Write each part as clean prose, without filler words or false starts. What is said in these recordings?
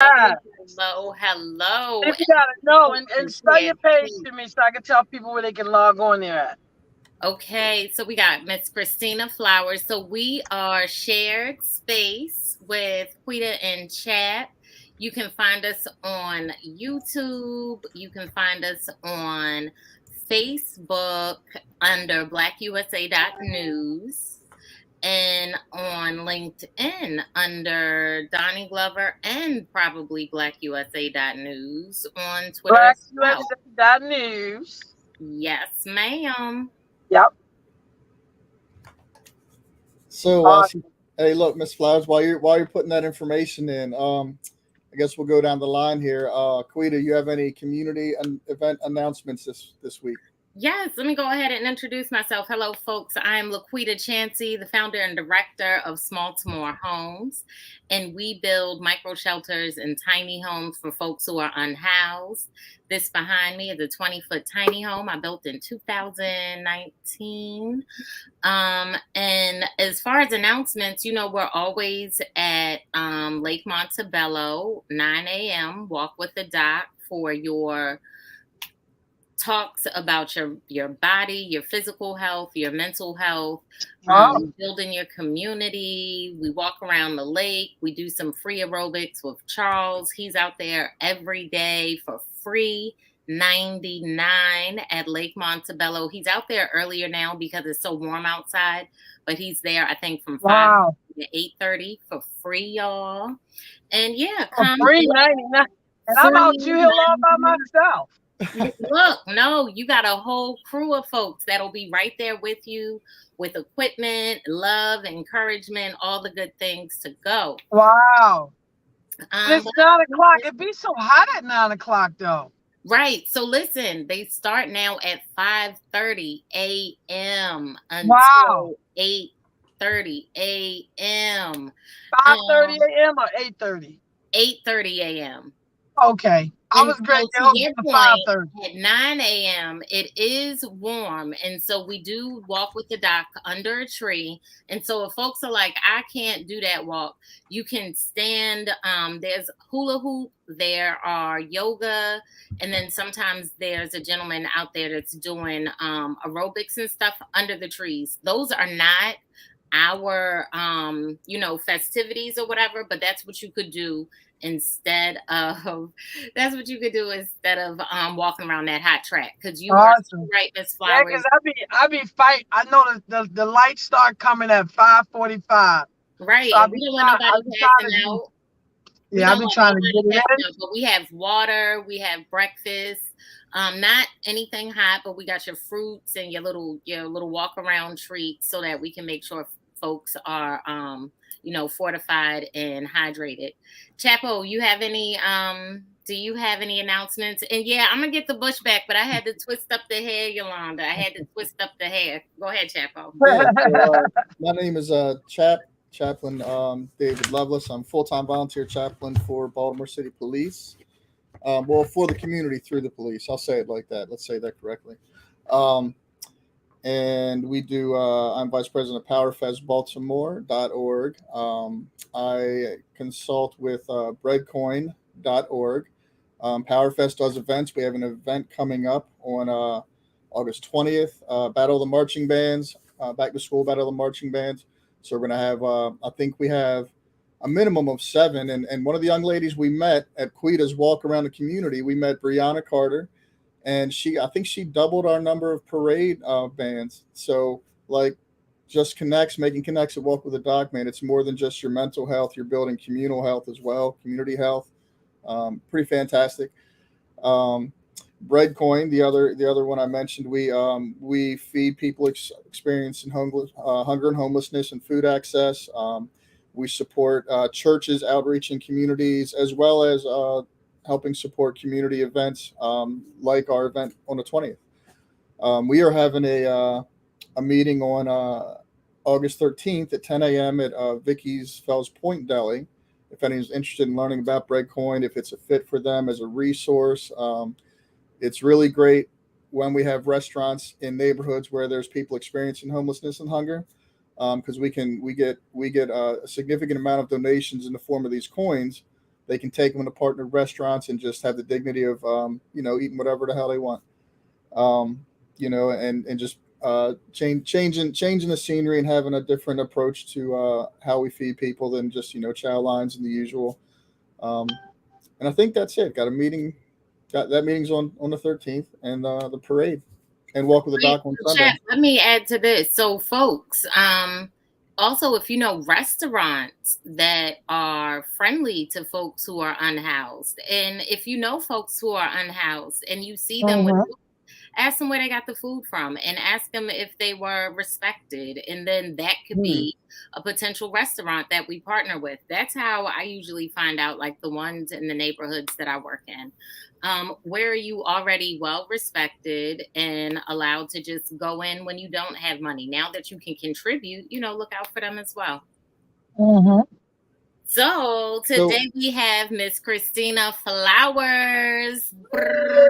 Yes. Hello, hello. People gotta know and spell Yeah, your page to me so I can tell people where they can log on there at. okay, so we got Miss Christina Flowers. So we are shared space with Quita and Chat. You can find us on YouTube. You can find us on Facebook under blackusa.news and on LinkedIn under Donnie Glover and probably blackusa.news on Twitter as well. BlackUSA.news. Yes, ma'am. Yep. So, Uh, hey, look, Miss Flowers, while you're putting that information in, I guess we'll go down the line here. Quita, you have any community event announcements this week? Yes, let me go ahead and introduce myself. Hello, folks. I'm Laquita Chansey, the founder and director of Baltimore Homes, and we build micro shelters and tiny homes for folks who are unhoused. This behind me is a 20-foot tiny home I built in 2019. And as far as announcements, we're always at Lake Montebello, 9 a.m. Walk with the Doc for your talks about your body, your physical health, your mental health, oh, building your community. We walk around the lake. We do some free aerobics with Charles. He's out there every day for free. 99 at Lake Montebello. He's out there earlier now because it's so warm outside, but he's there I think from 5 wow. to 8:30 for free, y'all. And yeah, For come free 99. And I'm out free Jew Hill all by myself. Look, no, you got a whole crew of folks that'll be right there with you with equipment, love, encouragement, all the good things to go. Wow. And it's But 9 o'clock. It'd be so hot at 9 o'clock though. right, so listen, they start now at 5:30 a.m. Wow. until 8:30 a.m. 5:30 Um, a.m. or 8:30. 8:30 a.m. Okay. I And was great. so, They to open your at point, 5:30. at 9 a.m., it is warm. And so, we do walk with the doc under a tree. And so, if folks are like, I can't do that walk, you can stand. There's hula hoop, there are yoga, and then sometimes there's a gentleman out there that's doing aerobics and stuff under the trees. Those are not our festivities or whatever, but that's what you could do instead of walking around that hot track, because you are so Awesome. right, Miss Yeah, because Flowers. I be fight. I know the lights start coming at 5:45. Right, So and we don't want I nobody be trying passing to do out. We yeah, I don't be want trying to nobody get it passing in. out, but we have water, we have breakfast, not anything hot, but we got your fruits and your little walk around treats so that we can make sure folks are fortified and hydrated. Chapo, do you have any announcements? And yeah, I'm gonna get the bush back, but I had to twist up the hair, Yolanda. I had to twist up the hair. Go ahead, Chapo. Yeah. So, my name is Chaplain David Lovelace. I'm full-time volunteer chaplain for Baltimore City Police. Well, for the community through the police. I'll say it like that. Let's say that correctly. Um, and we do. I'm vice president of PowerFestBaltimore.org. I consult with breadcoin.org. PowerFest does events. We have an event coming up on August 20th. Battle of the Marching Bands, back to school Battle of the Marching Bands. So we're going to have, I think we have a minimum of seven. And one of the young ladies we met at Quita's Walk Around the Community, we met Brianna Carter, and I think she doubled our number of parade bands. So, like, just making connects at Walk with the Dog, man. It's more than just your mental health. You're building communal health as well, community health. Pretty fantastic. Um, Breadcoin, the other one I mentioned, we feed people experiencing hunger and homelessness and food access. We support churches, outreach in communities, as well as helping support community events like our event on the 20th. We are having a meeting on August 13th at 10 a.m. at Vicky's Fells Point Deli. If anyone's interested in learning about Breadcoin, if it's a fit for them as a resource, it's really great when we have restaurants in neighborhoods where there's people experiencing homelessness and hunger, because we get a significant amount of donations in the form of these coins, they can take them to partner restaurants and just have the dignity of eating whatever the hell they want. um, and just changing the scenery and having a different approach to how we feed people than just chow lines and the usual. Um, and I think that's it. Got a meeting. Got that meeting's on the 13th, and the parade and walk with the Wait, doc on chat, Sunday. let me add to this. So, folks, also, if you know restaurants that are friendly to folks who are unhoused, and if you know folks who are unhoused and you see them with, Mm-hmm. ask them where they got the food from and ask them if they were respected. And then that could Hmm. be a potential restaurant that we partner with. That's how I usually find out, like the ones in the neighborhoods that I work in. Where are you already well respected and allowed to just go in when you don't have money? Now that you can contribute, look out for them as well. Mm-hmm. So So today we have Miss Christina Flowers. Brrr.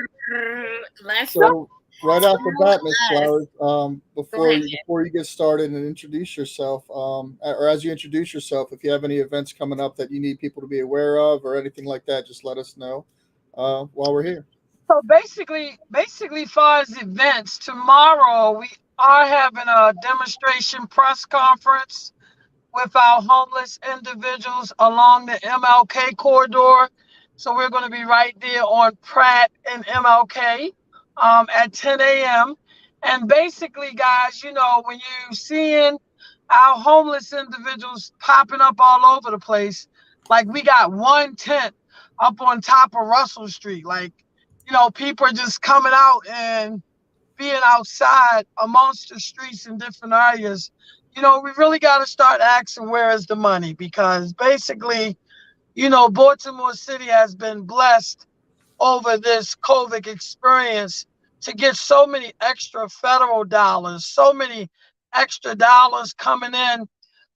Let's so right off the tell bat, Miss us. Flowers, Go ahead. before you get started and introduce yourself, or as you introduce yourself, if you have any events coming up that you need people to be aware of or anything like that, just let us know while we're here. So basically, far as events, tomorrow we are having a demonstration press conference with our homeless individuals along the MLK corridor. So we're going to be right there on Pratt and MLK at 10 a.m. And basically, guys, when you seeing our homeless individuals popping up all over the place, like we got one tent up on top of Russell Street, like, people are just coming out and being outside amongst the streets in different areas. We really got to start asking where is the money, because basically, Baltimore City has been blessed over this COVID experience to get so many extra federal dollars, so many extra dollars coming in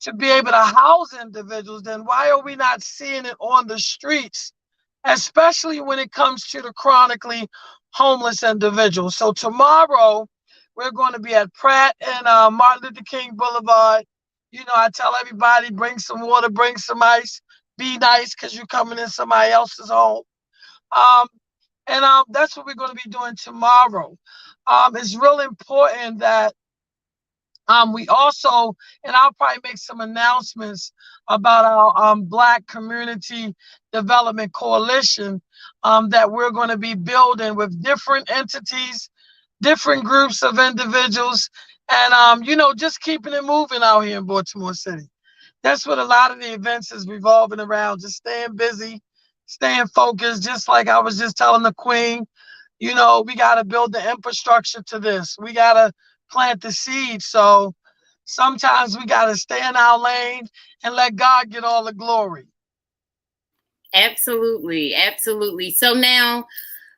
to be able to house individuals. Then why are we not seeing it on the streets, especially when it comes to the chronically homeless individuals? So tomorrow we're going to be at Pratt and Martin Luther King Boulevard. I tell everybody, bring some water, bring some ice, be nice, because you're coming in somebody else's home. Um, and that's what we're going to be doing tomorrow. It's real important that we also, and I'll probably make some announcements about our Black Community Development Coalition that we're going to be building with different entities, different groups of individuals, and just keeping it moving out here in Baltimore City. That's what a lot of the events is revolving around, just staying busy, staying focused. Just like I was just telling the Queen, we got to build the infrastructure to this. We got to plant the seed. So sometimes we got to stay in our lane and let God get all the glory. Absolutely. Absolutely. So now,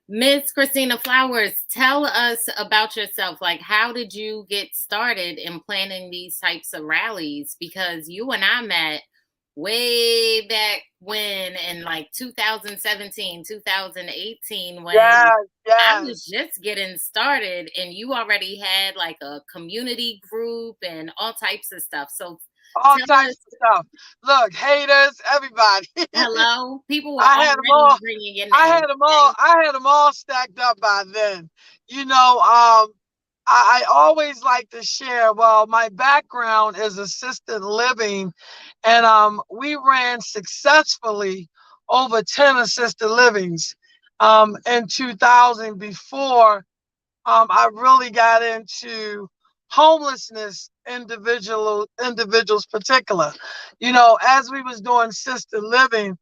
Miss Christina Flowers, tell us about yourself. Like, how did you get started in planning these types of rallies? Because you and I met way back when, in like 2017, 2018, when Yes, I was yes. just getting started and you already had like a community group and all types of stuff. So All tell us, types of stuff. Look, haters, everybody. hello, people were I had them already all. bringing your I name. had them all. Okay? I had them all stacked up by then. I always like to share. Well, my background is assisted living, and we ran successfully over 10 assisted livings in 2000 before I really got into homelessness individuals particular. As we was doing assisted living,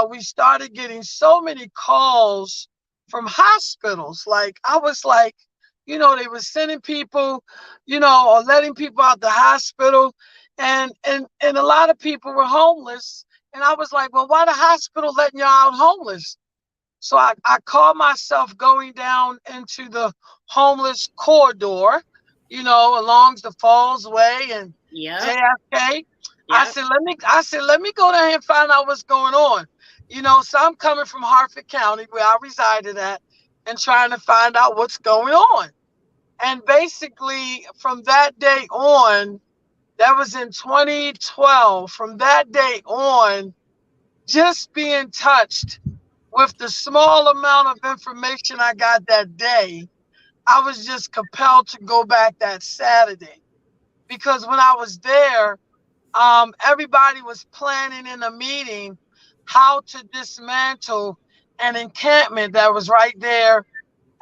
we started getting so many calls from hospitals. Like I was like, they were sending people, or letting people out the hospital, and a lot of people were homeless. And I was like, well, why the hospital letting y'all out homeless? So I call myself going down into the homeless corridor, along the Falls Way and Yep. JFK. Yep. I said, let me go down here and find out what's going on. So I'm coming from Harford County, where I resided at, and trying to find out what's going on. And basically, from that day on, that was in 2012. From that day on, just being touched with the small amount of information I got that day, I was just compelled to go back that Saturday. Because when I was there, everybody was planning in a meeting how to dismantle an encampment that was right there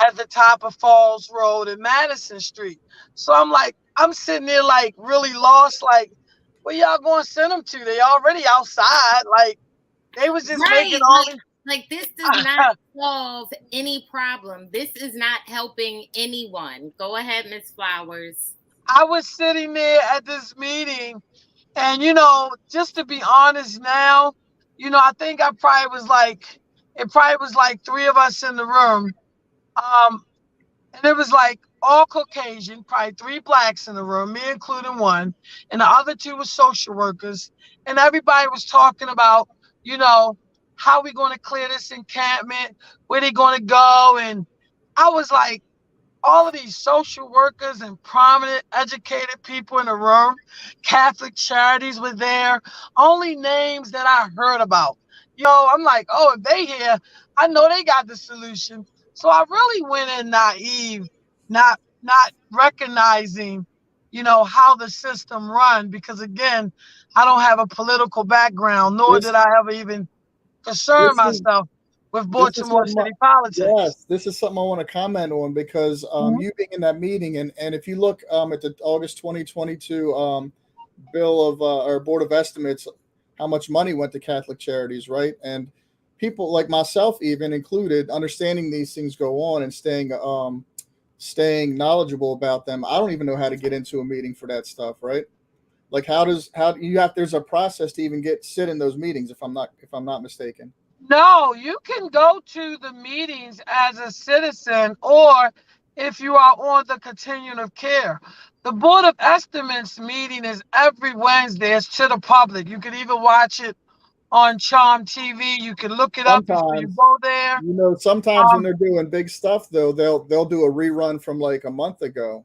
at the top of Falls Road and Madison Street. So I'm like, I'm sitting there like really lost, like, where y'all going to send them to? They already outside. Like, they was just making Right. all Like this does not these. solve any problem. This is not helping anyone. Go ahead, Miss Flowers. I was sitting there at this meeting, and just to be honest now, I think it probably was like three of us in the room. Um, and it was like all Caucasian, probably three blacks in the room, me including one, and the other two were social workers. And everybody was talking about, you know, how we going to clear this encampment, where they going to go. And I was like, all of these social workers and prominent educated people in the room, Catholic Charities were there, only names that I heard about. I'm like, oh, if they here, I know they got the solution. So I really went in naive, not recognizing, how the system run, because again, I don't have a political background, nor This did I ever even concern this is myself with this is Baltimore something. city politics. Yes, this is something I want to comment on because Mhm. you being in that meeting, and if you look at the August 2022 bill of or board of estimates, how much money went to Catholic charities, right? And people like myself, even included, understanding these things go on and staying knowledgeable about them. I don't even know how to get into a meeting for that stuff, right? Like how do you have there's a process to even sit in those meetings if I'm not mistaken. No, you can go to the meetings as a citizen or if you are on the continuum of care. The Board of Estimates meeting is every Wednesday. It's to the public. You can even watch it on Charm TV. You can look it up before you Sometimes go there. sometimes when Um, they're doing big stuff though, they'll do a rerun from like a month ago,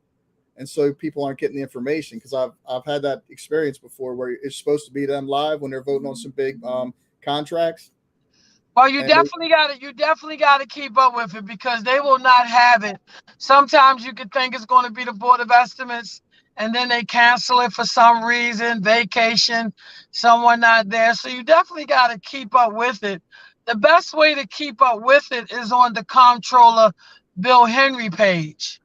and so people aren't getting the information because I've had that experience before where it's supposed to be them live when they're voting on some big contracts, Well, you and they, definitely got to keep up with it because they will not have it. Sometimes you could think it's going to be the Board of Estimates, and then they cancel it for some reason, vacation, someone not there. So you definitely got to keep up with it. The best way to keep up with it is on the Comptroller Bill Henry page,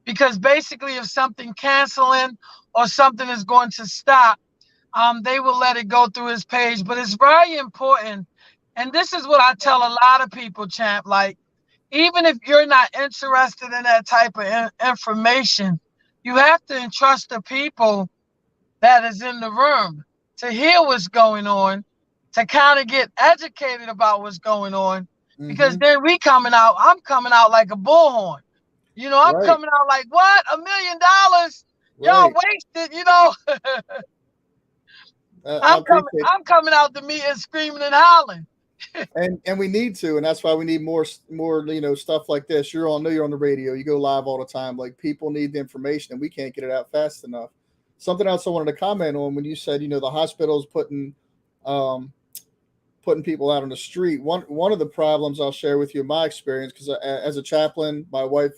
because basically, if something canceling or something is going to stop, they will let it go through his page. But it's very important. And this is what I tell a lot of people, champ. Like, even if you're not interested in that type of information, you have to entrust the people that is in the room to hear what's going on, to kind of get educated about what's going on. Because mm-hmm, then I'm coming out like a bullhorn. I'm right, coming out like, what? $1 million? Y'all right. wasted. I appreciate. I'm coming out to meet and screaming and hollering. And we need to, and that's why we need more stuff like this. I know you're on the radio, you go live all the time. Like people need the information, and we can't get it out fast enough. Something else I wanted to comment on when you said the hospitals um, putting people out on the street. One of the problems I'll share with you in my experience, because as a chaplain, my wife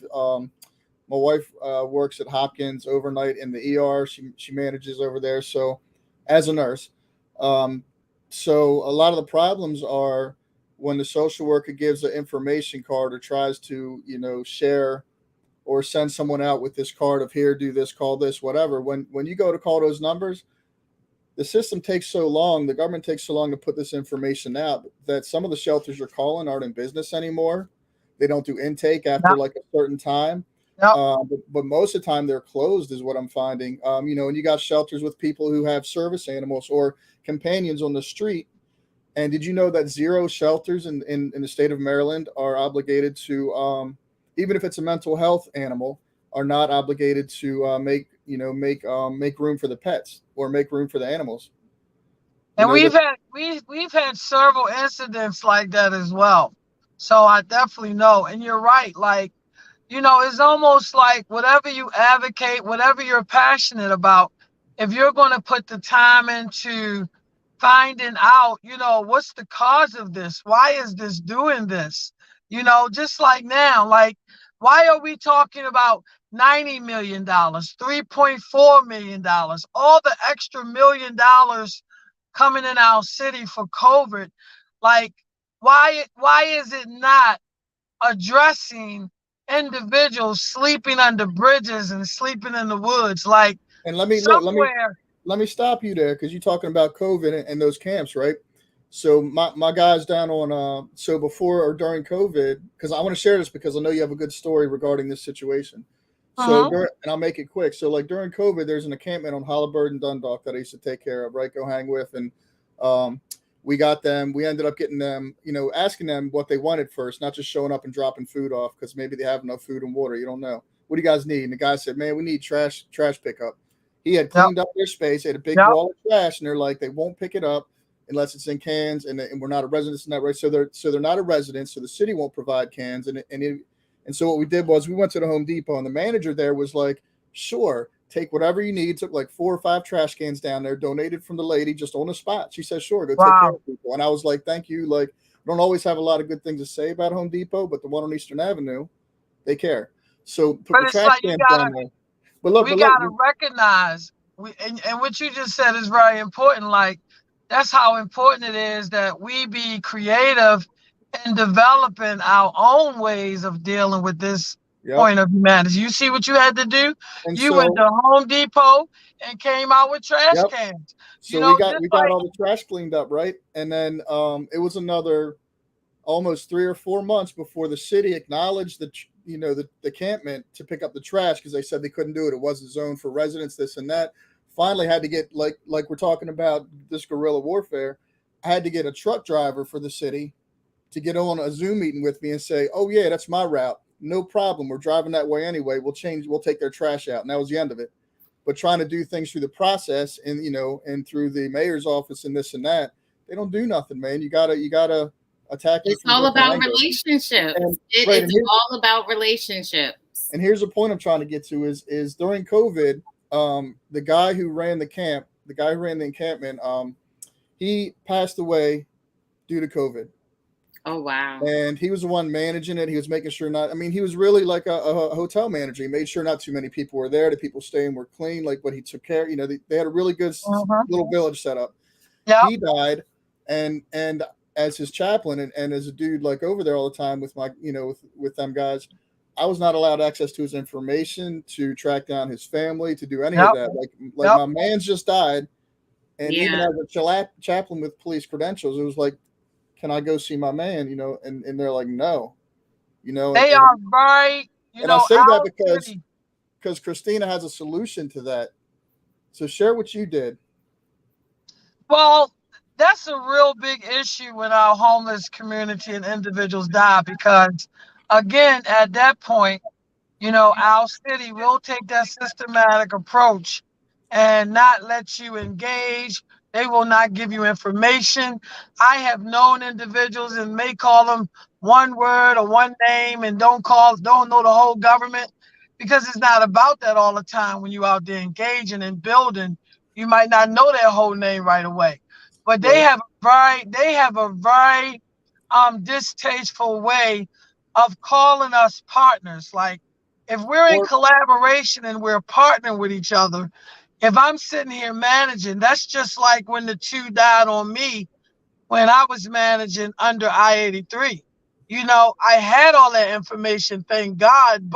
works at Hopkins overnight in the ER. She manages over there. So as a nurse, um, so a lot of the problems are when the social worker gives an information card or tries to share or send someone out with this card of here, do this, call this, whatever. When you go to call those numbers, the system takes so long, the government takes so long to put this information out that some of the shelters you're calling aren't in business anymore. They don't do intake after Yep, like a certain time. yep. But most of the time they're closed, is what I'm finding. And you got shelters with people who have service animals or companions on the street. And did you know that zero shelters in the state of Maryland are obligated to, even if it's a mental health animal, are not obligated to make room for the pets or make room for the animals. You And know we've that. had we've had several incidents like that as well. So I definitely know. And you're right. Like, it's almost like whatever you advocate, whatever you're passionate about, if you're going to put the time into finding out, what's the cause of this? Why is this doing this? Just like now, like, why are we talking about $90 million, $3.4 million, all the extra $1 million coming in our city for COVID? Like, why is it not addressing individuals sleeping under bridges and sleeping in the woods? Like, And let me look, somewhere. let me stop you there because you're talking about COVID and those camps, right? So my guys down on so before or during COVID, because I want to share this because I know you have a good story regarding this situation. So Uh-huh. during, and I'll make it quick. So like during COVID, there's an encampment on Halliburton and Dundalk that I used to take care of, right? Go hang with, and um, we got them. We ended up getting them, asking them what they wanted first, not just showing up and dropping food off because maybe they have enough food and water. You don't know. What do you guys need? And the guy said, "Man, we need trash pickup." He had Yep. cleaned up their space. They had a big Yep. wall of trash, and they're like, they won't pick it up unless it's in cans, and we're not a resident in that right. So they're not a resident, so the city won't provide cans, and so what we did was we went to the Home Depot, and the manager there was like, sure, take whatever you need. Took like 4 or 5 trash cans down there, donated from the lady just on the spot. She said, sure, go take care Wow. of people. And I was like, thank you. Like, I don't always have a lot of good things to say about Home Depot, but the one on Eastern Avenue, they care. So put But the it's trash like cans down there. But look, we but look, gotta recognize and what you just said is very important. Like, that's how important it is that we be creative in developing our own ways of dealing with this yep. point of humanity. You see what you had to do? And You went so, to Home Depot and came out with trash yep. cans. So we got Just we got like, all the trash cleaned up, right? And then it was another almost 3 or 4 months before the city acknowledged the campment to pick up the trash because they said they couldn't do it. It wasn't zoned for residents, this and that. Finally, had to get like we're talking about this guerrilla warfare. I had to get a truck driver for the city to get on a Zoom meeting with me and say, "Oh yeah, that's my route. No problem. We're driving that way anyway. We'll take their trash out." And that was the end of it. But trying to do things through the process and and through the mayor's office and this and that, they don't do nothing, man. You gotta attack them It's from a all different about angle. relationships. And right, It's all about relationships. and here's the point I'm trying to get to is during COVID, the guy who ran the camp, the guy who ran the encampment, he passed away due to COVID. Oh wow. And he was the one managing it. He was making sure not. I mean, he was really like a hotel manager. He made sure not too many people were there. The people staying were clean. Like, but he took care. They had a really good uh-huh. little village set up. Yep. He died, and as his chaplain and as a dude like over there all the time with my with them guys, I was not allowed access to his information, to track down his family, to do any of Yep. that. Like Yep. my man's just died, and even Yeah. as a chaplain with police credentials, it was like, can I go see my man? And they're like, no, They are very, and I say that our because city. Christina has a solution to that. So share what you did. Well, that's a real big issue with our homeless community and individuals die because, again, at that point, our city will take that systematic approach and not let you engage. They will not give you information. I have known individuals and may call them one word or one name and don't know the whole government because it's not about that all the time. When you out there engaging and building, you might not know their whole name right away. But they Right. have a very distasteful way of calling us partners. Like, if we're in Or collaboration and we're partnering with each other, if I'm sitting here managing, that's just like when the two died on me when I was managing under I-83. I had all that information, thank God,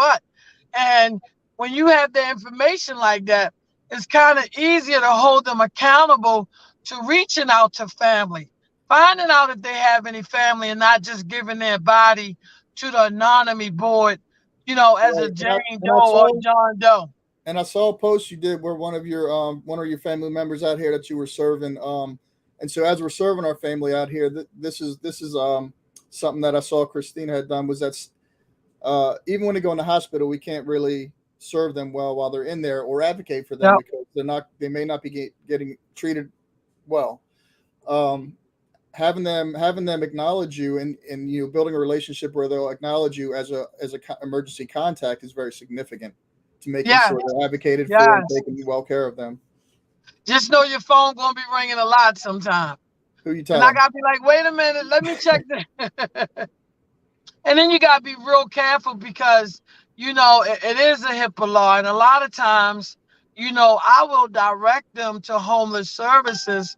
and when you have the information like that, it's kind of easier to hold them accountable to reaching out to family, finding out if they have any family and not just giving their body to the anonymous board, as a right, Jane and I Doe or saw John Doe. a post you did where one of your family members out here that you were serving, and so as we're serving our family out here, this is something that I saw Christina had done was that even when they go in the hospital, we can't really serve them well while they're in there or advocate for them Yep. because they may not be getting treated well. Um, having them acknowledge you and building a relationship where they'll acknowledge you as a emergency contact is very significant to making Yes. sure they're advocated for and Yes. taking well care of them. Just know your phone gonna be ringing a lot sometime. Who you And I telling? gotta be like, wait a minute, let me check this. And then you gotta be real careful because it is a HIPAA law, and a lot of times, I will direct them to homeless services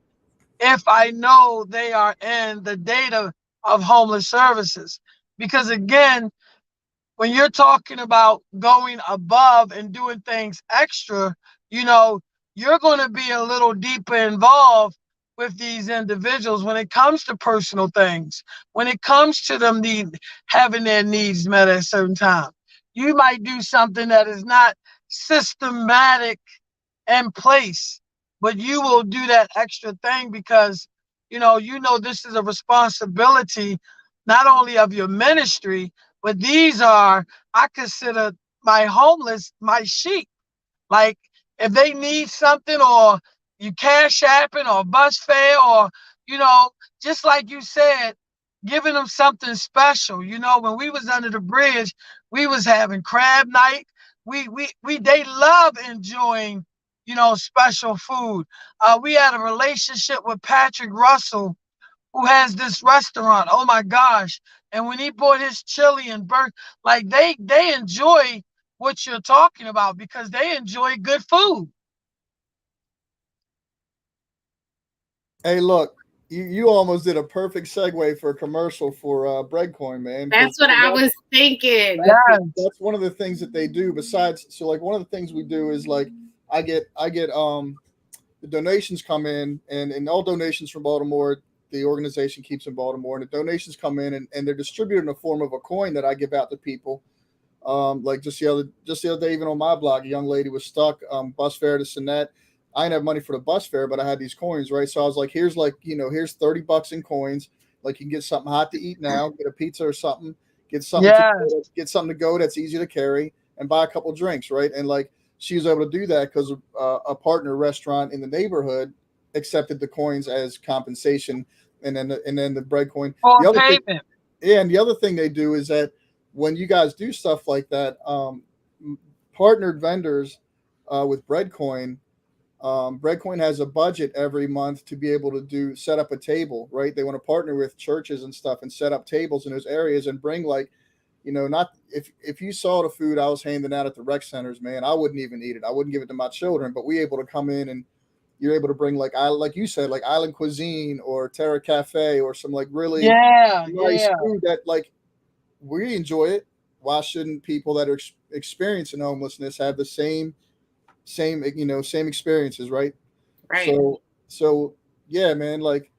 if I know they are in the data of homeless services. Because again, when you're talking about going above and doing things extra, you know, you're going to be a little deeper involved with these individuals when it comes to personal things, when it comes to them having their needs met at a certain time. You might do something that is not systematic in place, but you will do that extra thing because this is a responsibility not only of your ministry, but these are, I consider my homeless my sheep. Like, if they need something, or you cash apping, or bus fare, or you know, just like you said, giving them something special. When we was under the bridge, we was having crab night. We they love enjoying, special food. We had a relationship with Patrick Russell, who has this restaurant. Oh my gosh. And when he bought his chili and burger, like they enjoy what you're talking about because they enjoy good food. Hey, look, you almost did a perfect segue for a commercial for Breadcoin, man, because That's what I was thinking. Yes. that's one of the things that they do. Besides, so like one of the things we do is like I get the donations come in, and all donations from Baltimore, the organization keeps in Baltimore, and the donations come in, and they're distributed in the form of a coin that I give out to people. Like just the other day, even on my blog, a young lady was stuck. Bus fare to Sinette. I didn't have money for the bus fare, but I had these coins, right? So I was like, here's $30 in coins. Like, you can get something hot to eat now, get a pizza or something, Yes. get something to go that's easy to carry, and buy a couple drinks, right? And like, she was able to do that because a partner restaurant in the neighborhood accepted the coins as compensation, and then the bread coin. For The other thing, payment. yeah, and the other thing they do is that when you guys do stuff like that, partnered vendors with Breadcoin, Breadcoin has a budget every month to be able to set up a table, right? They want to partner with churches and stuff and set up tables in those areas and bring, like, not if you saw the food I was handing out at the rec centers, man, I wouldn't even eat it. I wouldn't give it to my children. But we able to come in, and you're able to bring, like you said, like island cuisine or Terra Cafe or some like really Yeah, nice yeah. food that, like, we enjoy it. Why shouldn't people that are experiencing homelessness have the same experiences, right? Right. So yeah, man, like,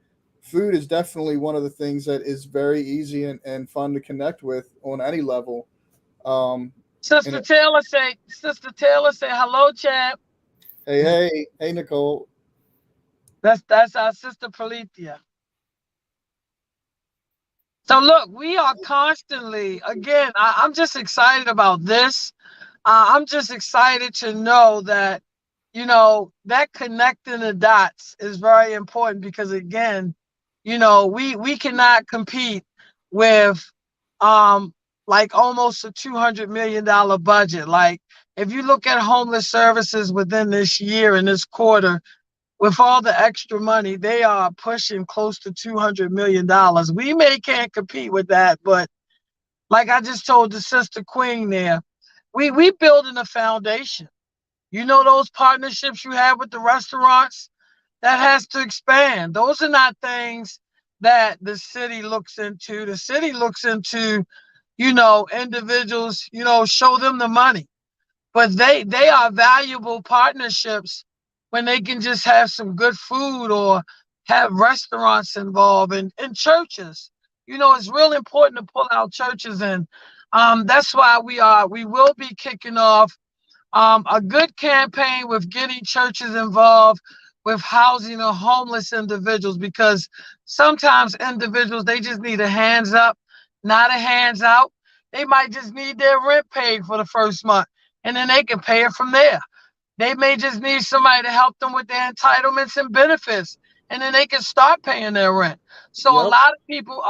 food is definitely one of the things that is very easy and fun to connect with on any level. Um, and Sister Taylor say hello, champ. hey, Nicole. That's our sister Pralethea. So look, we are constantly, again, I'm just excited about this. I'm just excited to know that, that connecting the dots is very important because again, we cannot compete with like almost a $200 million budget. Like, if you look at homeless services within this year and this quarter, with all the extra money, they are pushing close to $200 million. We may can't compete with that, but like I just told the sister Queen there, we building a foundation. Those partnerships you have with the restaurants, that has to expand. Those are not things that the city looks into. The city looks into, individuals, show them the money. But they are valuable partnerships when they can just have some good food or have restaurants involved and churches. It's real important to pull out churches in. That's why we will be kicking off a good campaign with getting churches involved with housing of homeless individuals, because sometimes individuals, they just need a hands up, not a hands out. They might just need their rent paid for the first month, and then they can pay it from there. They may just need somebody to help them with their entitlements and benefits, and then they can start paying their rent. So a Yep. lot of people,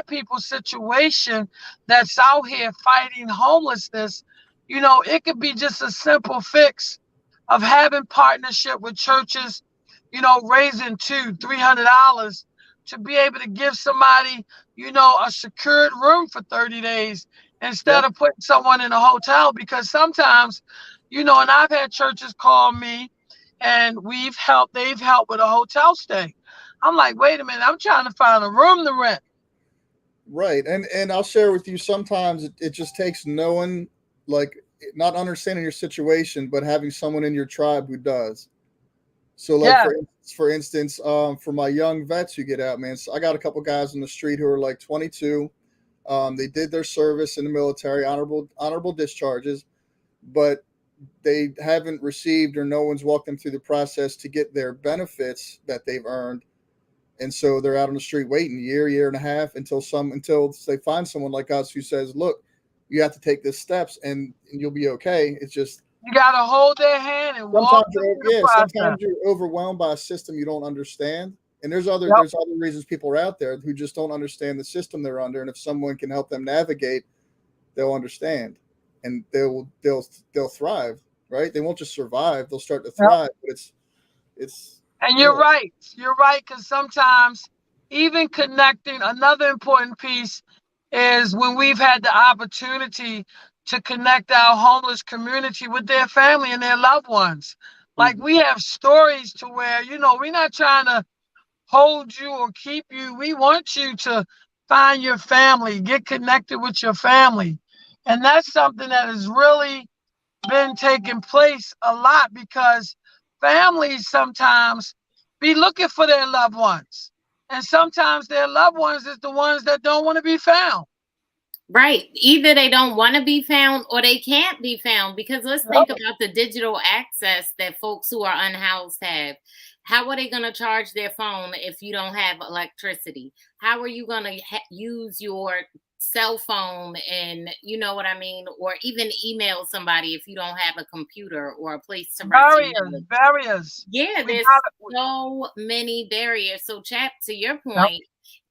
people's situation that's out here fighting homelessness, it could be just a simple fix of having partnership with churches raising $200-300 to be able to give somebody, a secured room for 30 days instead Yep. of putting someone in a hotel. Because sometimes, and I've had churches call me and they've helped with a hotel stay. I'm like, wait a minute, I'm trying to find a room to rent. Right. And I'll share with you, sometimes it just takes knowing, like, not understanding your situation, but having someone in your tribe who does. So, like, Yeah, for instance, for my young vets who get out, man, so I got a couple guys on the street who are like 22. They did their service in the military, honorable discharges, but they haven't received, or no one's walked them through the process to get their benefits that they've earned, and so they're out on the street waiting year and a half until they find someone like us who says, "Look, you have to take these steps, and you'll be okay." It's just you got to hold their hand and walk them through the sometimes process. you're overwhelmed by a system you don't understand, and Yep. there's other reasons people are out there who just don't understand the system they're under, and if someone can help them navigate, they'll understand, and they'll thrive. Right? They won't just survive; they'll start to Yep. thrive. But it's And yeah. you're right. You're right. Because sometimes, even connecting, another important piece is when we've had the opportunity to connect our homeless community with their family and their loved ones. Like, Mhm. we have stories to where, we're not trying to hold you or keep you. We want you to find your family, get connected with your family. And that's something that has really been taking place a lot, because families sometimes be looking for their loved ones. And sometimes their loved ones is the ones that don't want to be found. Right. Either they don't want to be found or they can't be found, because let's think Yep. about the digital access that folks who are unhoused have. How are they going to charge their phone if you don't have electricity? How are you going to use your cell phone, and you know what I mean? Or even email somebody if you don't have a computer or a place to write your Barriers, notes. barriers. Yeah, We there's got it. so many barriers. So, chap, to your Yep. point,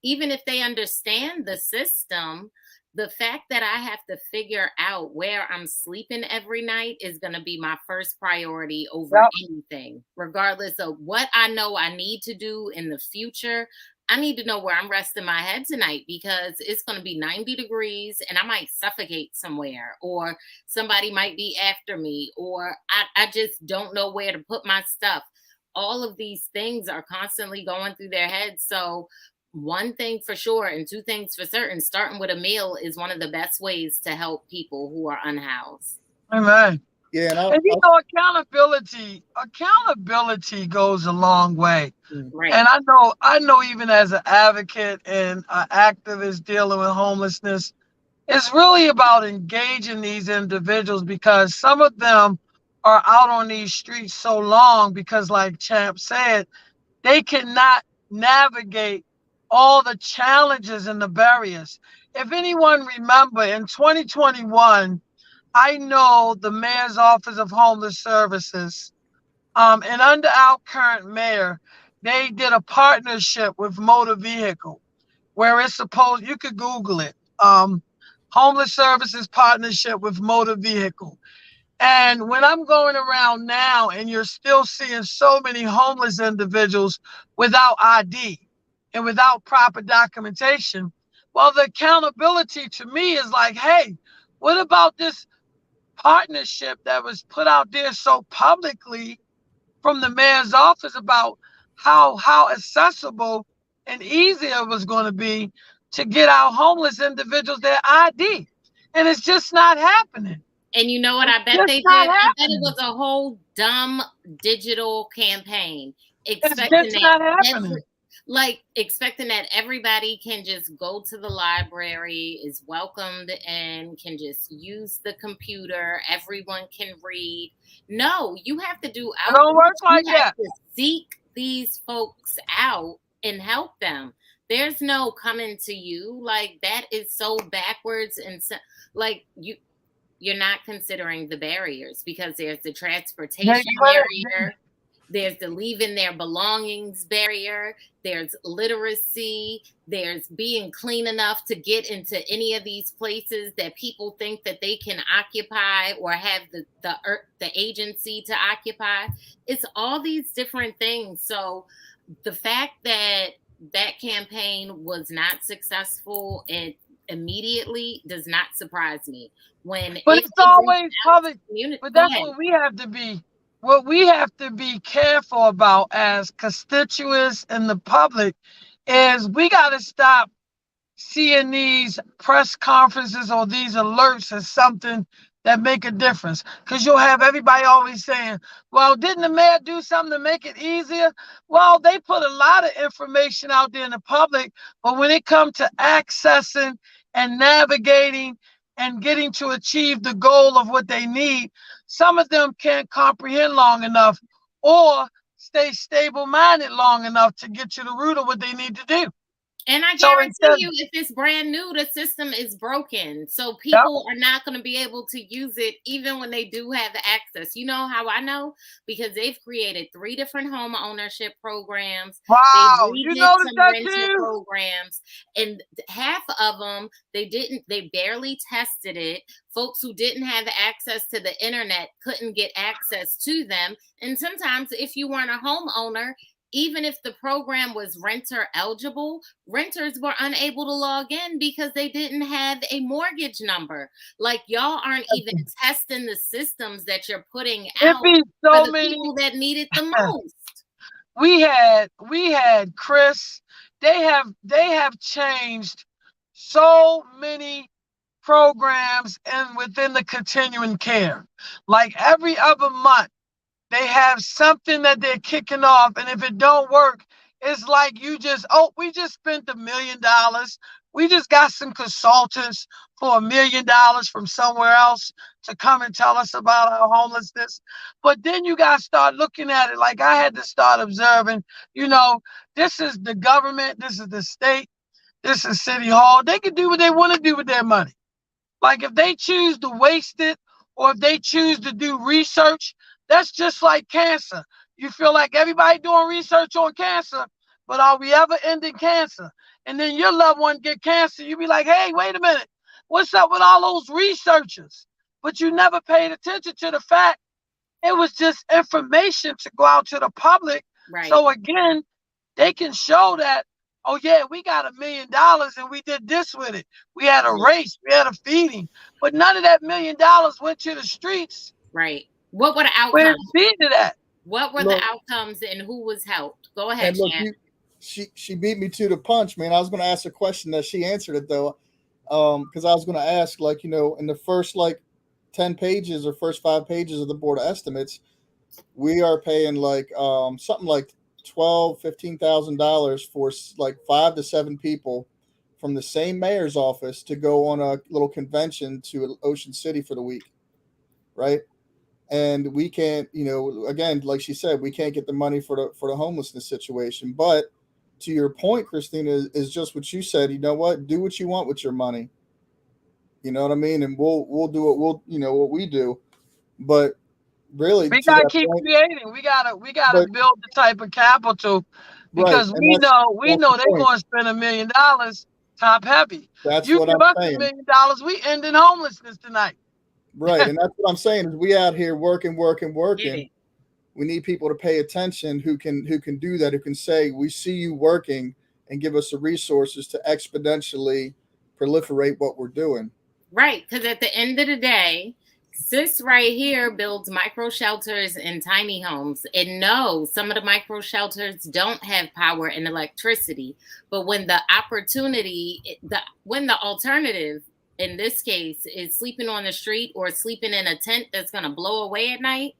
even if they understand the system, the fact that I have to figure out where I'm sleeping every night is going to be my first priority over Yep. anything, regardless of what I know I need to do in the future. I need to know where I'm resting my head tonight, because it's going to be 90 degrees and I might suffocate somewhere, or somebody might be after me, or I just don't know where to put my stuff. All of these things are constantly going through their heads. So, one thing for sure, and two things for certain, starting with a meal is one of the best ways to help people who are unhoused. Amen. Yeah, and And accountability goes a long way. mm, Right. And I know even as an advocate and an activist dealing with homelessness, it's really about engaging these individuals, because some of them are out on these streets so long because, like Champ said, they cannot navigate all the challenges and the barriers. If anyone remember, in 2021, I know the Mayor's Office of Homeless Services, and under our current mayor, they did a partnership with motor vehicle, where it's supposed, you could Google it. Homeless Services partnership with motor vehicle. And when I'm going around now, and you're still seeing so many homeless individuals without ID and without proper documentation, well, the accountability to me is like, hey, what about this partnership that was put out there so publicly from the mayor's office about how accessible and easy it was going to be to get our homeless individuals their ID? And it's just not happening. And you know what It's I bet just they not did? I bet it was happening. a whole dumb digital campaign, It's expecting just that not happening. every expecting that everybody can just go to the library, is welcomed, and can just use the computer. Everyone can read. No, you have to do It don't work outreach. You like have that. to seek these folks out and help them. There's no coming to you. Like, that is so backwards, and so, like, you're not considering the barriers, because there's the They transportation put it. barrier. There's the leaving their belongings barrier. There's literacy. There's being clean enough to get into any of these places that people think that they can occupy or have the agency to occupy. It's all these different things. So the fact that that campaign was not successful and immediately does not surprise me. When But if it's they reach always out to public. community, But go that's ahead. what we have to be. What we have to be careful about as constituents and the public is we got to stop seeing these press conferences or these alerts as something that make a difference. Because you'll have everybody always saying, well, didn't the mayor do something to make it easier? Well, they put a lot of information out there in the public, but when it comes to accessing and navigating and getting to achieve the goal of what they need, some of them can't comprehend long enough or stay stable minded long enough to get to the root of what they need to do. And I So guarantee instead, you, if it's brand new, the system is broken. So yep. people are not going to be able to use it even when they do have the access. You know how I know? Because they've created 3 different home ownership programs. They Wow, you redid noticed some that renter too? programs. And half of them, they barely tested it. Folks who didn't have access to the internet couldn't get access to them. And sometimes if you weren't a homeowner, even if the program was renter eligible, renters were unable to log in because they didn't have a mortgage number. Like, y'all aren't even testing the systems that you're putting It out be for so the many. people that need it the most. We had Chris. They have changed so many programs and within the continuing care. Like every other month, they have something that they're kicking off, and if it don't work, it's like we just spent $1 million. We just got some consultants for $1 million from somewhere else to come and tell us about our homelessness. But then you got to start looking at it like I had to start observing, you know, this is the government, this is the state, this is City Hall. They can do what they want to do with their money. Like if they choose to waste it or if they choose to do research, that's just like cancer. You feel like everybody doing research on cancer, but are we ever ending cancer? And then your loved one get cancer, you be like, hey, wait a minute. What's up with all those researchers? But you never paid attention to the fact it was just information to go out to the public. Right. So again, they can show that, oh yeah, we got $1 million and we did this with it. We had a race, we had a feeding, but none of that $1 million went to the streets Right. What were the where outcomes? it's needed at. What were the Look, outcomes and who was helped? Go ahead, and look, Chad. she beat me to the punch, man. I was going to ask a question that she answered it though, because I was going to ask, like, in the first like 10 pages or first 5 pages of the board of estimates, we are paying like something like $15,000 for like 5 to 7 people from the same mayor's office to go on a little convention to Ocean City for the week, right? And we can't, again, like she said, we can't get the money for the homelessness situation. But to your point, Christina, is just what you said. You know what? Do what you want with your money. You know what I mean? And we'll do what we do. But really, We to gotta that keep point, creating. We gotta but build the type of capital right, because and we know we that's the know they're point. going to spend $1 million top heavy. That's You what give I'm us saying. $1 million, we end in homelessness tonight. Right, and that's what I'm saying is we out here working, working, Get working. it. We need people to pay attention who can do that, who can say, we see you working and give us the resources to exponentially proliferate what we're doing. Right. Because at the end of the day, Sis right here builds micro shelters and tiny homes. And no, some of the micro shelters don't have power and electricity. But when the alternative in this case is sleeping on the street or sleeping in a tent that's going to blow away at night,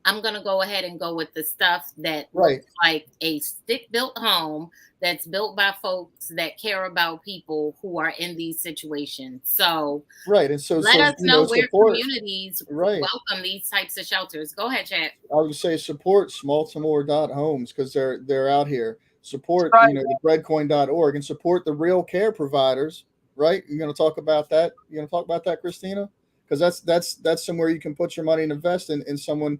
I'm going to go ahead and go with the stuff that Right. looks like a stick-built home that's built by folks that care about people who are in these situations. So Right. And so, let us know where support. communities Right. welcome these types of shelters. Go ahead, Chad. I would say support smalltimore.homes because they're out here. Support, Right. the breadcoin.org and support the real care providers. Right. You're going to talk about that. Christina? Because that's somewhere you can put your money and invest in someone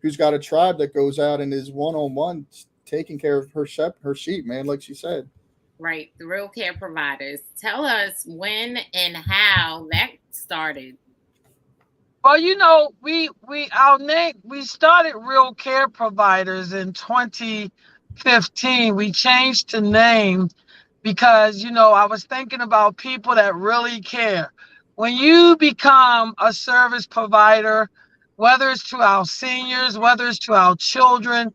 who's got a tribe that goes out and is one on one taking care of her sheep, man, like she said. Right. The real care providers. Tell us when and how that started. Well, our name, we started Real Care Providers in 2015. We changed the name because, I was thinking about people that really care. When you become a service provider, whether it's to our seniors, whether it's to our children,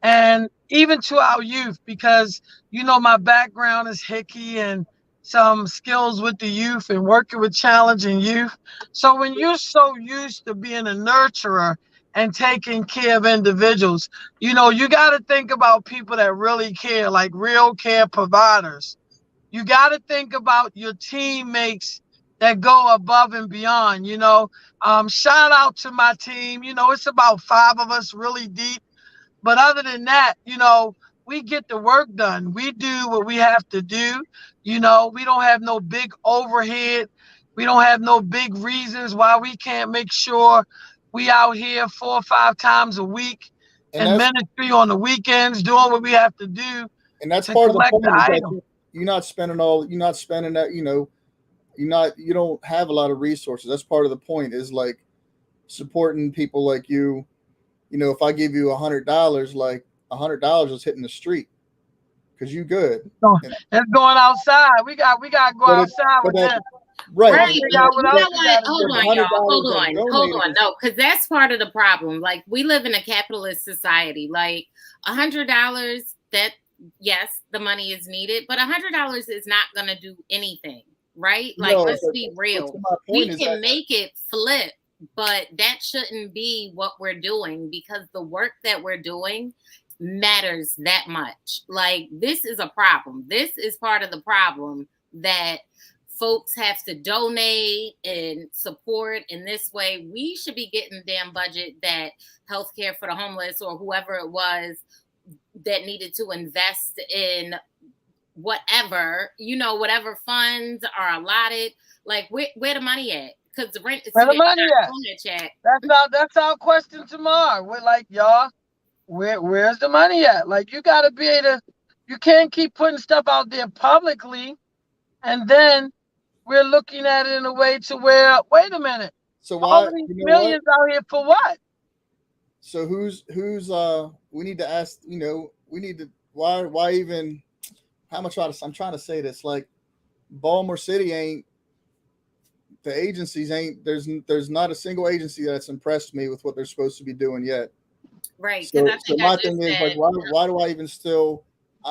and even to our youth, because, my background is Hickey and some skills with the youth and working with challenging youth. So when you're so used to being a nurturer and taking care of individuals, you got to think about people that really care, like real care providers. You got to think about your teammates that go above and beyond. Shout out to my team. It's about 5 of us really deep. But other than that, we get the work done. We do what we have to do. We don't have no big overhead. We don't have no big reasons why we can't make sure we out here 4 or 5 times a week And in that's ministry on the weekends doing what we have to do and that's to part of the collect the point is that item. you're not spending that, you don't have a lot of resources. That's part of the point is like supporting people like you. If I give you $100, like $100 is hitting the street because you good. So And, it's going outside. We got to go but it, outside but with that this. right. We'll Right. figure And out what you else know we what? got to Hold do. The on, hundred y'all. dollars Hold that's on. Hold donated on. is No, because that's part of the problem. Like, we live in a capitalist society. Like, $100, that, yes, the money is needed, but $100 is not going to do anything, right? Like, no. let's be But real. to my point We is can that make it flip, but that shouldn't be what we're doing, because the work that we're doing matters that much. Like, this is a problem. This is part of the problem, that folks have to donate and support in this way. We should be getting the damn budget that healthcare for the homeless or whoever it was that needed to invest in whatever, whatever funds are allotted. Like, where the money at? Because the rent is Where the sitting money in at? our chat. That's our question tomorrow. We're like, y'all, where's the money at? Like, you gotta be able to, you can't keep putting stuff out there publicly and then we're looking at it in a way to where, wait a minute, so all why of these you know what? millions out here for what? So who's we need to ask, we need to why even how much I'm trying to say this, like Baltimore City ain't the agencies ain't there's not a single agency that's impressed me with what they're supposed to be doing yet. Right. Because So I so think I my just thing is like said, why do I even still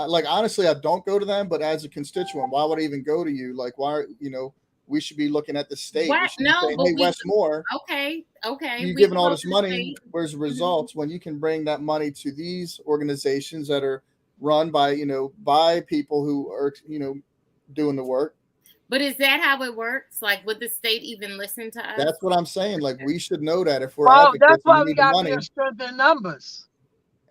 like honestly I don't go to them, but as a constituent, why would I even go to you? Like why we should be looking at the state. We what? should be No, saying, but hey we, Westmore, okay. you We giving can all go this to the money, state. where's the Mhm. results when you can bring that money to these organizations that are run by by people who are doing the work. But is that how it works? Like, would the state even listen to us? That's what I'm saying. Like we should know that if we're Well, that's advocates and we why we need the gotta be a money, strength in numbers.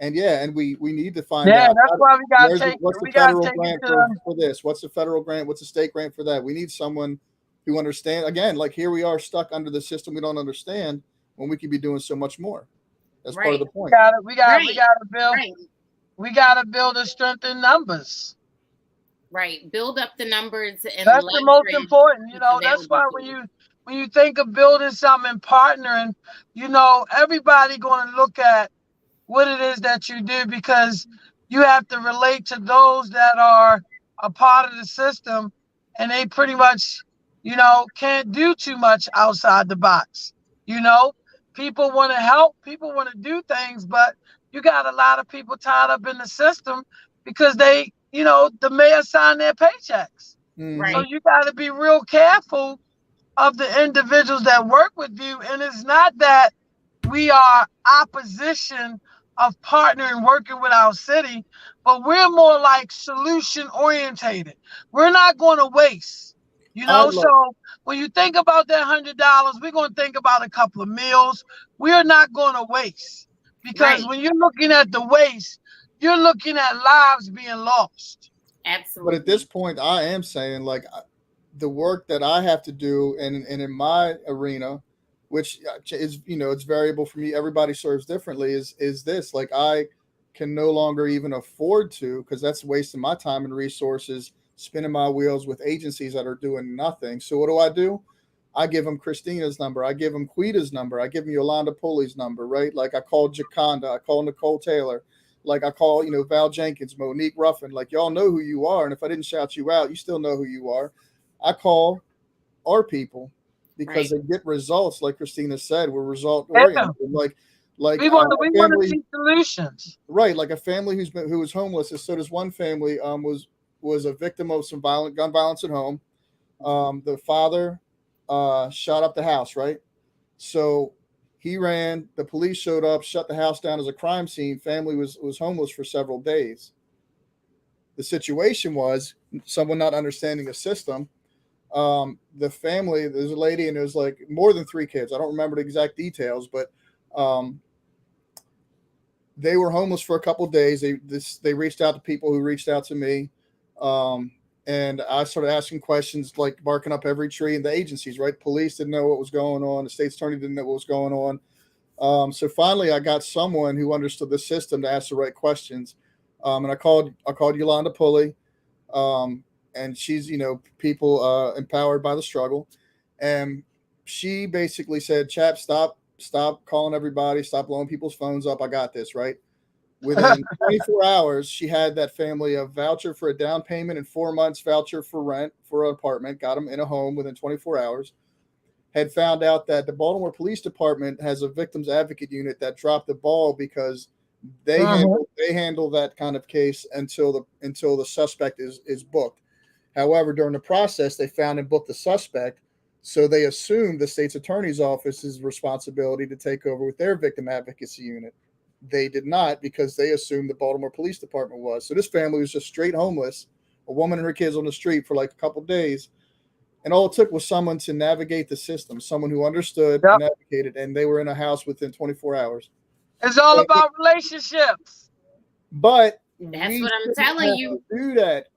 and yeah, and we need to find Yeah, out that's why we gotta where's take what's the we gotta federal take it grant to for them. this, what's the federal grant, what's the state grant for that. We need someone who understands. Again, like here we are stuck under the system we don't understand when we could be doing so much more. That's part of Right. the point. We Right. gotta build Right. a strength in numbers. Right. Build up the numbers and That's the most leverage important. what's That's available why to when you. you think of building something and partnering, everybody gonna look at what it is that you do, because you have to relate to those that are a part of the system and they pretty much, can't do too much outside the box. You know, People want to help, people want to do things, but you got a lot of people tied up in the system because the mayor signed their paychecks. So Hmm. Right. you got to be real careful of the individuals that work with you. And it's not that we are opposition of partnering, working with our city, but we're more like solution orientated. We're not going to waste, I So look. when you think about that $100, we're going to think about a couple of meals. We're not going to waste, because Right. when you're looking at the waste, you're looking at lives being lost. But at this Absolutely. point, I am saying like the work that I have to do and in my arena which is, it's variable for me. Everybody serves differently. Is this like I can no longer even afford to, because that's wasting my time and resources spinning my wheels with agencies that are doing nothing. So what do? I give them Christina's number. I give them Quita's number. I give them Yolanda Pulley's number, right? Like I called Jaconda. I call Nicole Taylor. Like I call, Val Jenkins, Monique Ruffin. Like y'all know who you are. And if I didn't shout you out, you still know who you are. I call our people because Right. they get results. Like Christina said, we're result Yeah. oriented. Like We a want to family, see solutions. right? Like a family who was homeless. So does one family was a victim of some violent gun violence at home. The father shot up the house, right? So he ran. The police showed up, shut the house down as a crime scene. Family was homeless for several days. The situation was someone not understanding the system. The family, there's a lady, and it was like more than three kids. I don't remember the exact details, but um, they were homeless for a couple of days. They reached out to people who reached out to me. Um, and I started asking questions, like barking up every tree in the agencies, right? Police didn't know what was going on. The state's attorney didn't know what was going on. So finally, I got someone who understood the system to ask the right questions. And I called Yolanda Pulley, um, and she's, people empowered by the struggle. And she basically said, "Chap, stop calling everybody, stop blowing people's phones up. I got this, right?" Within 24 hours, she had that family a voucher for a down payment and 4 months voucher for rent for an apartment, got them in a home within 24 hours. Had found out that the Baltimore Police Department has a victims advocate unit that dropped the ball because Mhm. they handle that kind of case until the suspect is booked. However, during the process, they found and booked the suspect, so they assumed the state's attorney's office's responsibility to take over with their victim advocacy unit. They did not, because they assumed the Baltimore Police Department was. So this family was just straight homeless, a woman and her kids on the street for like a couple of days, and all it took was someone to navigate the system, someone who understood Yep. and advocated, and they were in a house within 24 hours. It's all about relationships. But That's we what I'm shouldn't telling have you. to do that.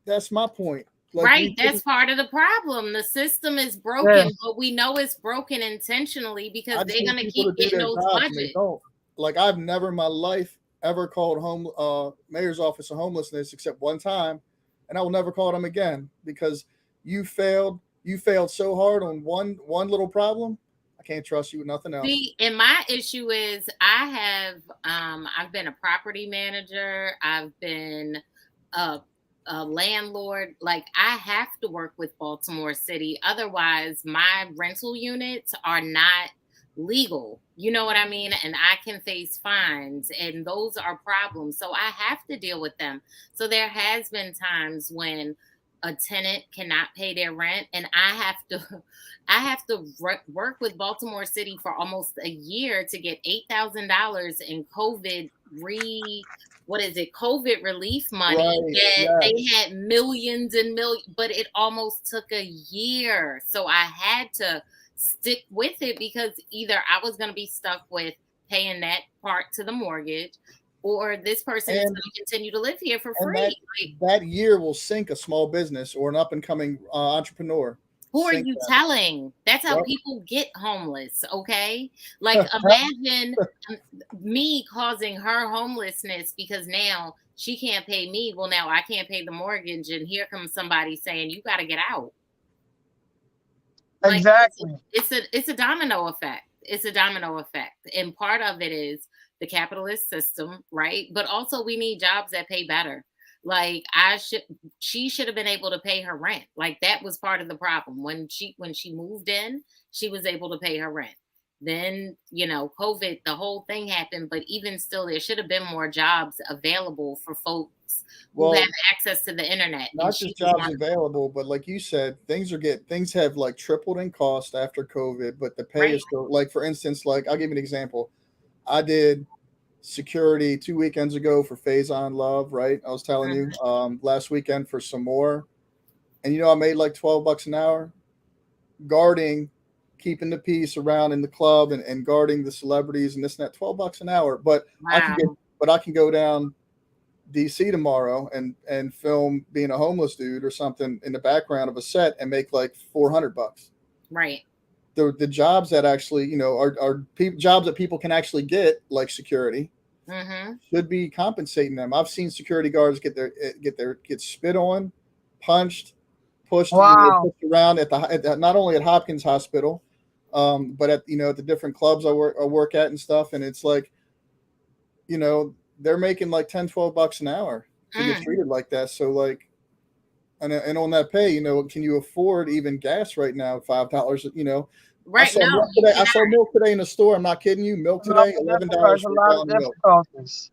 That's my point. Like Right, we that's shouldn't. part of the problem. The system is broken, Yes. but we know it's broken intentionally because I just they're need going to people to keep do getting their those jobs, and they budgets. don't. Like I've never in my life ever called mayor's office of homelessness except one time, and I will never call them again because you failed. You failed so hard on one little problem. I can't trust you with nothing else. See, and my issue is I've been a property manager, I've been a, a landlord. Like I have to work with Baltimore City, otherwise my rental units are not legal. You know what I mean? And I can face fines, and those are problems. So I have to deal with them. So there has been times when a tenant cannot pay their rent, and work with Baltimore City for almost a year to get $8,000 in COVID relief money Right. that they Yes. had millions and millions, but it almost took a year. So I had to stick with it because either I was going to be stuck with paying that part to the mortgage, or this person is And going to continue to live here for and that free. Like, that year will sink a small business or an up and coming entrepreneur. who are Sink you them. telling? That's how Yep. people get homeless, okay? Like, imagine me causing her homelessness because now she can't pay me. Well, now I can't pay the mortgage, and here comes somebody saying, "You got to get out." Like, Exactly. it's a domino effect. It's a domino effect, and part of it is the capitalist system, right? But also, we need jobs that pay better. Like, she should have been able to pay her rent. Like, that was part of the problem. When she moved in, she was able to pay her rent. Then, COVID, the whole thing happened. But even still, there should have been more jobs available for folks who have Well, access to the internet. And not she just was jobs one of them. available, but like you said, things have like tripled in cost after COVID, but the pay Right. is still, like, for instance, like I'll give you an example. I did security 2 weekends ago for Faison Love, right? I was telling you, last weekend for some more, and I made like $12 an hour guarding, keeping the peace around in the club, and guarding the celebrities and this and that. $12 an hour, but Wow. I can go down DC tomorrow and film being a homeless dude or something in the background of a set and make like $400. Right. the jobs that actually, are jobs that people can actually get, like security, Mm-hmm. should be compensating them. I've seen security guards get spit on, punched, pushed, Wow. pushed around not only at Hopkins Hospital, but at at the different clubs I work at and stuff. And it's like, they're making like 10, $12 an hour to get Mm. treated like that. So like, and on that pay, can you afford even gas right now? $5, I Right. saw No, milk you today. I cannot. saw milk today in the store. I'm not kidding you. Milk today, $11 A for a lot of gallon of milk. difficulties.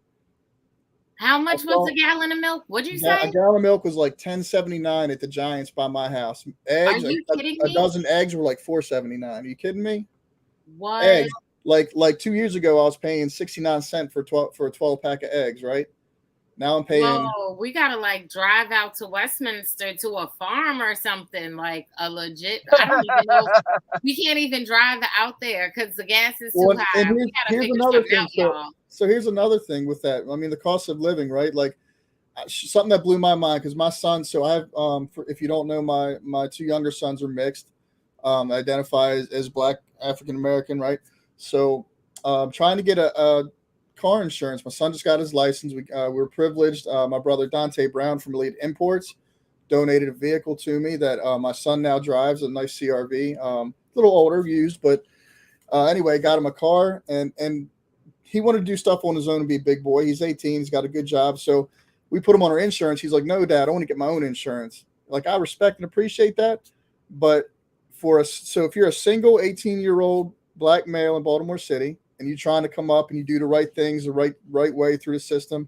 How I much was saw a gallon of milk? What'd you a say? gallon of milk was like 10.79 at the Giants by my house. Are Eggs, you kidding a me? dozen eggs were like 4.79. Are you kidding me? What? Eggs, like 2 years ago, I was paying 69 cents for a 12 pack of eggs. Right now, I'm paying. Whoa, we gotta like drive out to Westminster to a farm or something, like a legit. I don't even know. We can't even drive out there because the gas is too Well, and high. We gotta here's figure another something thing. out, So y'all. so here's another thing with that. I mean, the cost of living, right? Like something that blew my mind because my son. So I have, if you don't know, my two younger sons are mixed, identify as Black African American, right? So trying to get a car insurance. My son just got his license. We were privileged. My brother Dante Brown from Elite Imports donated a vehicle to me that my son now drives, a nice CRV, a little older, used, but anyway, got him a car, and he wanted to do stuff on his own and be a big boy. He's 18. He's got a good job. So we put him on our insurance. He's like, no, Dad, I want to get my own insurance. Like, I respect and appreciate that. But for us, so if you're a single 18-year-old Black male in Baltimore City and you're trying to come up and you do the right things the right way through the system,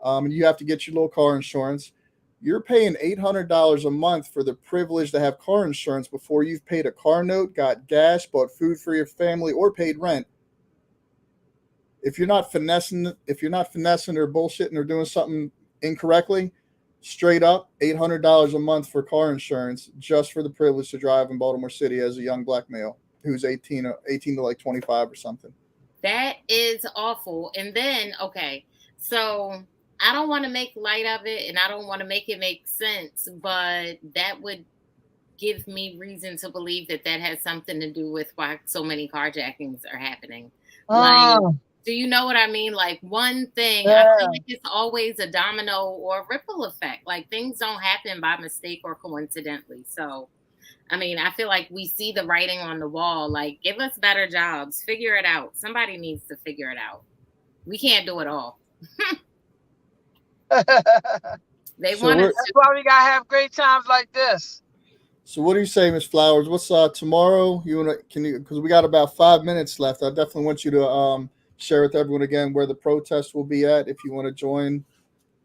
and you have to get your little car insurance, you're paying $800 a month for the privilege to have car insurance before you've paid a car note, got gas, bought food for your family, or paid rent. If you're not finessing or bullshitting or doing something incorrectly, straight up $800 a month for car insurance just for the privilege to drive in Baltimore City as a young Black male who's 18 to like 25 or something. That is awful. And then, okay, so I don't want to make light of it and I don't want to make it make sense, but that would give me reason to believe that that has something to do with why so many carjackings are happening. Like, Mm, do you know what I mean? Like, one thing, I feel yeah. like it's always a domino or ripple effect. Like, things don't happen by mistake or coincidentally. So, I mean, I feel like we see the writing on the wall. Like, give us better jobs, figure it out. Somebody needs to figure it out. We can't do it all. That's They So want we're us to. why we gotta have great times like this. so what do you say, Miss Flowers? What's tomorrow? Because we got about 5 minutes left. I definitely want you to share with everyone again where the protest will be at if you want to join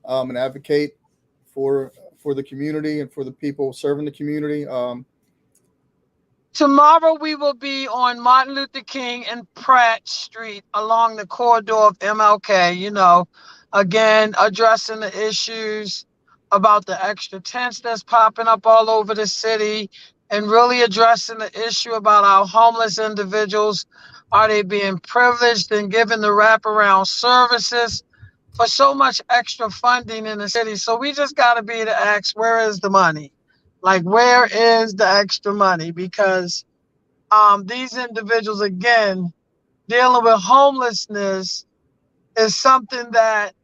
and advocate for the community and for the people serving the community. Tomorrow we will be on Martin Luther King and Pratt Street along the corridor of MLK, again, addressing the issues about the extra tents that's popping up all over the city and really addressing the issue about our homeless individuals. Are they being privileged and given the wraparound services for so much extra funding in the city? So we just got to be to ask, where is the money? Like, where is the extra money? Because these individuals, again, dealing with homelessness is something that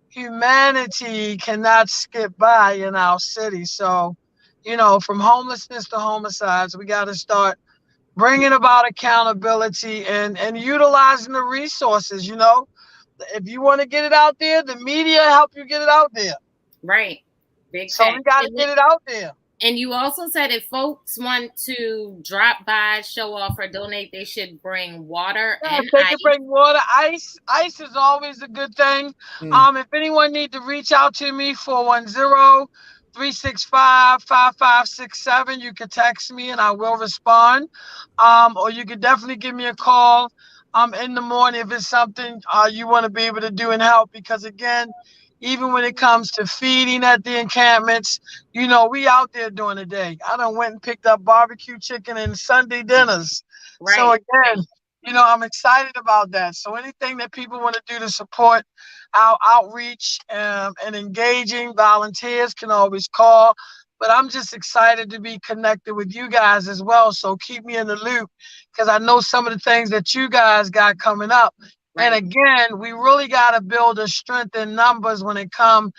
humanity cannot skip by in our city. So, from homelessness to homicides, we got to start bringing about accountability and utilizing the resources. If you want to get it out there, the media help you get it out there. Right. Big So we facts. got to get it out there. And you also said if folks want to drop by, show off, or donate, they should bring water Yeah, and they ice. can bring water, ice. Ice is always a good thing. Mm. If anyone need to reach out to me, 410-365-5567. You can text me and I will respond. Or you could definitely give me a call in the morning if it's something you want to be able to do and help. Because again, even when it comes to feeding at the encampments, we out there during the day. I done went and picked up barbecue chicken and Sunday dinners. So Right. Right. again, I'm excited about that. So anything that people want to do to support our outreach and engaging volunteers can always call. But I'm just excited to be connected with you guys as well. So keep me in the loop because I know some of the things that you guys got coming up. And Right. again, we really got to build a strength in numbers when it comes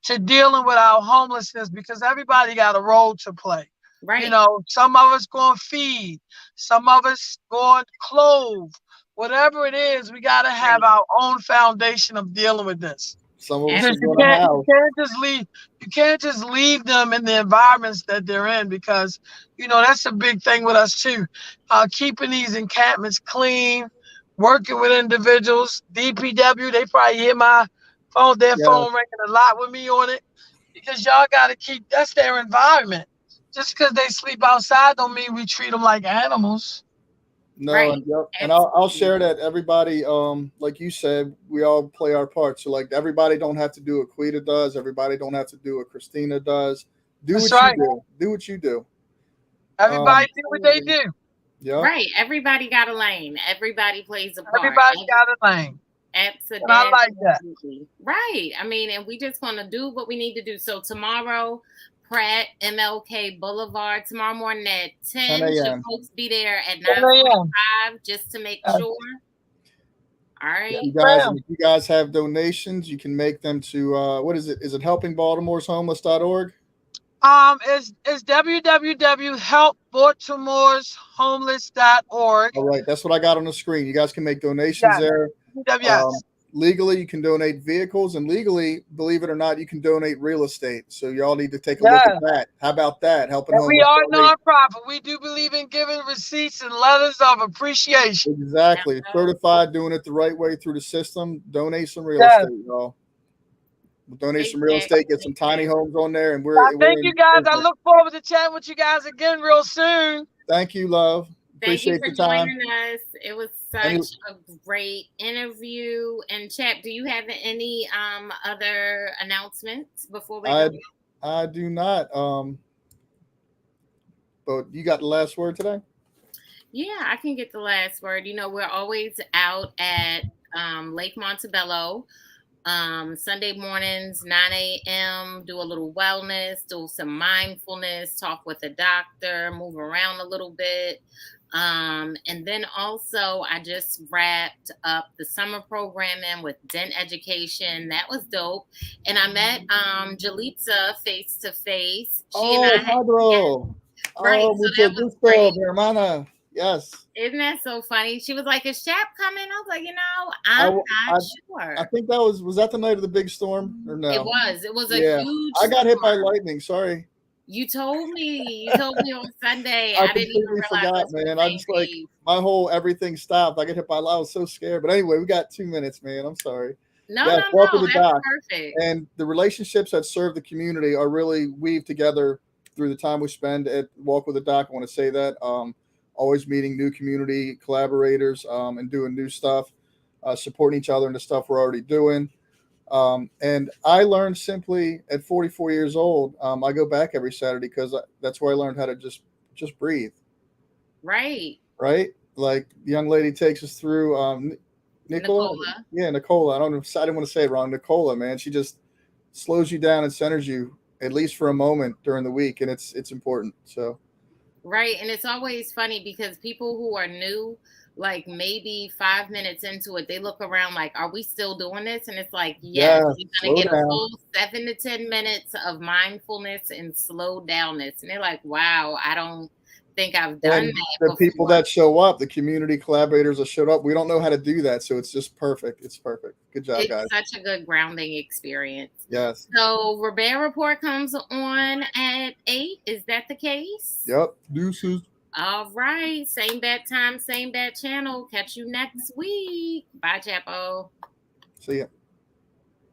to dealing with our homelessness because everybody got a role to play. You Right. know, some of us going to feed, some of us going to clothe. Whatever it is, we got to have Right. our own foundation of dealing with this Some of us because are Absolutely. going to you house. can't just leave them in the environments that they're in because that's a big thing with us too. Keeping these encampments clean, working with individuals. DPW, they probably hear their Yeah. phone ringing a lot with me on it because y'all got to keep that's their environment. Just because they sleep outside don't mean we treat them like animals. No, Right. and yep, and I'll Absolutely. share that everybody, like you said, we all play our part. So like everybody don't have to do what Quita does. Everybody don't have to do what Christina does. Do That's what you right. do. Do what you do. Everybody do what they Absolutely. do. Yep. Right. Everybody got a lane. Everybody plays a part. Everybody got a lane, and I like that. Absolutely. Right. I mean, and we just want to do what we need to do. So tomorrow, Pratt, MLK Boulevard, tomorrow morning at 10. 10 Should a.m. folks be there at 10 a.m. 9:45 just to make sure? All If right. you guys, and if you guys have donations, you can make them to what is it? Is it helping Baltimore's homeless.org? It's www.helpbaltimoreshomeless.org. All right, that's what I got on the screen. You guys can make donations Yes, there. Um, yes, legally, you can donate vehicles, and legally, believe it or not, you can donate real estate. So y'all need to take a look at yes. that. How about that? Helping And we homeless are donate. nonprofit. We do believe in giving receipts and letters of appreciation. Exactly. Now, Certified, doing it the right way through the system. Donate some real Yes. estate, y'all. We'll donate some real estate, exactly. get some tiny homes on there, and I we're thank you in guys. I business. look forward to chatting with you guys again real soon. Thank you, love. Thank you Appreciate for the time. joining us. It was Any, such a great interview. And Chap, do you have any other announcements before we I go? I do not. But you got the last word today. Yeah, I can get the last word. We're always out at Lake Montebello. Sunday mornings, 9 a.m., do a little wellness, do some mindfulness, talk with a doctor, move around a little bit. And then also, I just wrapped up the summer programming with Dent Education. That was dope. And I met Jalitza face to face. She and Oh, I had, yeah, Padro. right. Oh, So mucho that was gusto, great. mi hermana. Yes. Isn't that so funny? She was like, "Is Shap coming?" I was like, I, I'm I, not I sure. think that was that the night of the big storm or It no? was. It was a Yeah. huge I got hit by storm. lightning. Sorry. You told me. You told me on Sunday. I I didn't even completely realize forgot, us were the man. I same just like page. my whole everything stopped. I got hit by. I was so scared. But anyway, we got 2 minutes, man. I'm sorry. No, Yes, no, welcome no. to That's Doc. perfect. And the relationships that serve the community are really weaved together through the time we spend at Walk with the Doc. I want to say that. Always meeting new community collaborators and doing new stuff, supporting each other in the stuff we're already doing. And I learned simply at 44 years old. I go back every Saturday because that's where I learned how to just breathe. Right, Right, like the young lady takes us through. Nicola, Nicola. yeah, Nicola. I don't know. I didn't want to say it wrong. Nicola, man, she just slows you down and centers you at least for a moment during the week, and it's important. So Right. And it's always funny because people who are new, like maybe 5 minutes into it, they look around like, are we still doing this? And it's like, yes, yeah, you're going slow to get a down. full 7 to 10 minutes of mindfulness and slow downness. And they're like, wow, I don't think I've done And that the people before. that show up, the community collaborators that showed up, we don't know how to do that, so it's just perfect. It's perfect. Good job, It's guys. such a good grounding experience. Yes. So, Robert Report comes on at 8. Is that the case? Yep. Deuces. All right. Same bad time, same bad channel. Catch you next week. Bye, Chapo. See ya.